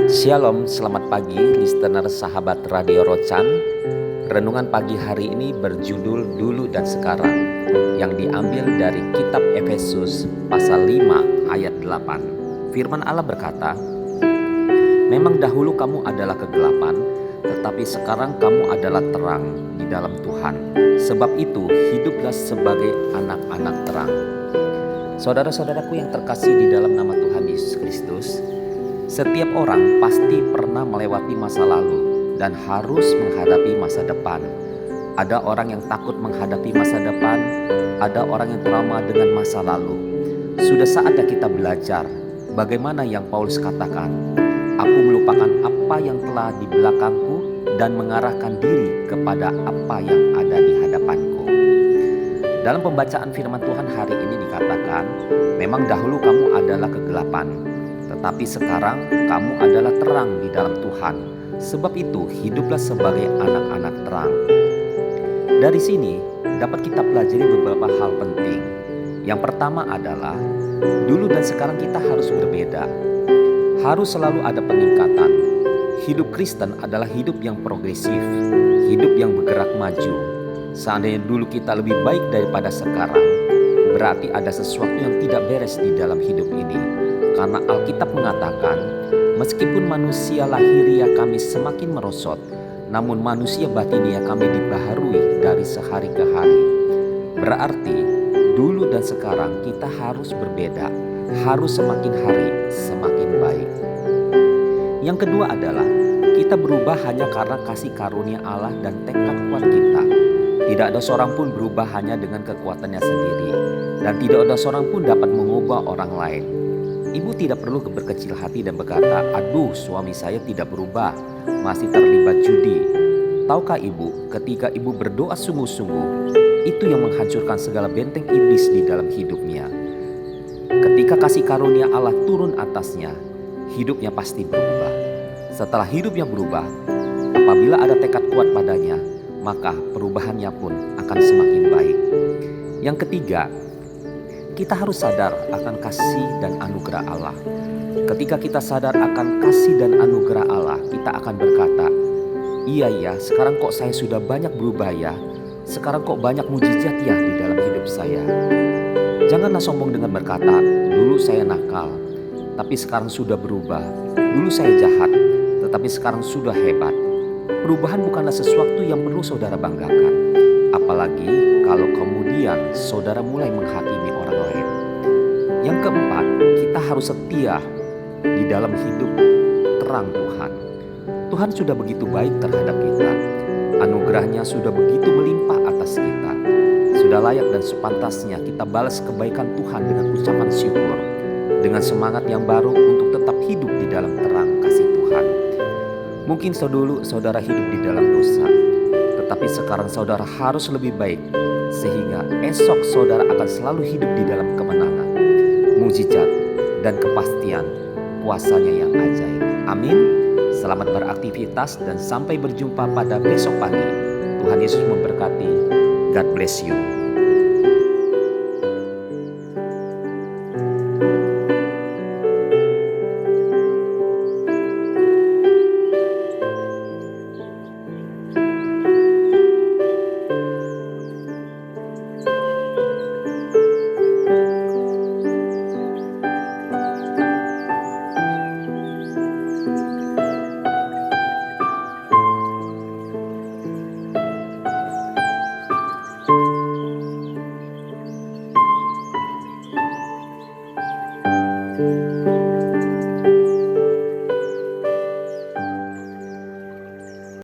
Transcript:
Shalom, selamat pagi listener sahabat Radio Rocan. Renungan pagi hari ini berjudul Dulu dan Sekarang, yang diambil dari kitab Efesus pasal 5 ayat 8. Firman Allah berkata, "Memang dahulu kamu adalah kegelapan, tetapi sekarang kamu adalah terang di dalam Tuhan. Sebab itu hiduplah sebagai anak-anak terang." Saudara-saudaraku yang terkasih di dalam nama Tuhan Yesus Kristus, setiap orang pasti pernah melewati masa lalu dan harus menghadapi masa depan. Ada orang yang takut menghadapi masa depan, ada orang yang trauma dengan masa lalu. Sudah saatnya kita belajar bagaimana yang Paulus katakan, "Aku melupakan apa yang telah di belakangku dan mengarahkan diri kepada apa yang ada di hadapanku." Dalam pembacaan firman Tuhan hari ini dikatakan, "Memang dahulu kamu adalah kegelapan, tetapi sekarang kamu adalah terang di dalam Tuhan. Sebab itu hiduplah sebagai anak-anak terang." Dari sini dapat kita pelajari beberapa hal penting. Yang pertama adalah dulu dan sekarang kita harus berbeda. Harus selalu ada peningkatan. Hidup Kristen adalah hidup yang progresif, hidup yang bergerak maju. Seandainya dulu kita lebih baik daripada sekarang, berarti ada sesuatu yang tidak beres di dalam hidup ini. Karena Alkitab mengatakan, meskipun manusia lahiriah kami semakin merosot, namun manusia batinia kami dibaharui dari sehari ke hari. Berarti dulu dan sekarang kita harus berbeda, harus semakin hari semakin baik. Yang kedua adalah kita berubah hanya karena kasih karunia Allah dan tekad kuat kita. Tidak ada seorang pun berubah hanya dengan kekuatannya sendiri, dan tidak ada seorang pun dapat mengubah orang lain. Ibu tidak perlu berkecil hati dan berkata, "Aduh, suami saya tidak berubah, masih terlibat judi." Tahukah ibu, ketika ibu berdoa sungguh-sungguh, itu yang menghancurkan segala benteng iblis di dalam hidupnya. Ketika kasih karunia Allah turun atasnya, hidupnya pasti berubah. Setelah hidupnya berubah, apabila ada tekad kuat padanya, maka perubahannya pun akan semakin baik. Yang ketiga, kita harus sadar akan kasih dan anugerah Allah. Ketika kita sadar akan kasih dan anugerah Allah, kita akan berkata, "Iya ya, sekarang kok saya sudah banyak berubah ya. Sekarang kok banyak mujizat ya di dalam hidup saya." Janganlah sombong dengan berkata, "Dulu saya nakal, tapi sekarang sudah berubah. Dulu saya jahat, tetapi sekarang sudah hebat." Perubahan bukanlah sesuatu yang perlu saudara banggakan. Apalagi kalau kemudian saudara mulai menghakimi orang lain. Yang keempat, kita harus setia di dalam hidup terang Tuhan. Tuhan sudah begitu baik terhadap kita. Anugerahnya sudah begitu melimpah atas kita. Sudah layak dan sepantasnya kita balas kebaikan Tuhan dengan ucapan syukur, dengan semangat yang baru untuk tetap hidup di dalam terang kasih Tuhan. Mungkin dulu saudara hidup di dalam dosa, tetapi sekarang saudara harus lebih baik, sehingga esok saudara akan selalu hidup di dalam kemenangan, mujizat, dan kepastian kuasanya yang ajaib. Amin. Selamat beraktivitas dan sampai berjumpa pada besok pagi. Tuhan Yesus memberkati. God bless you.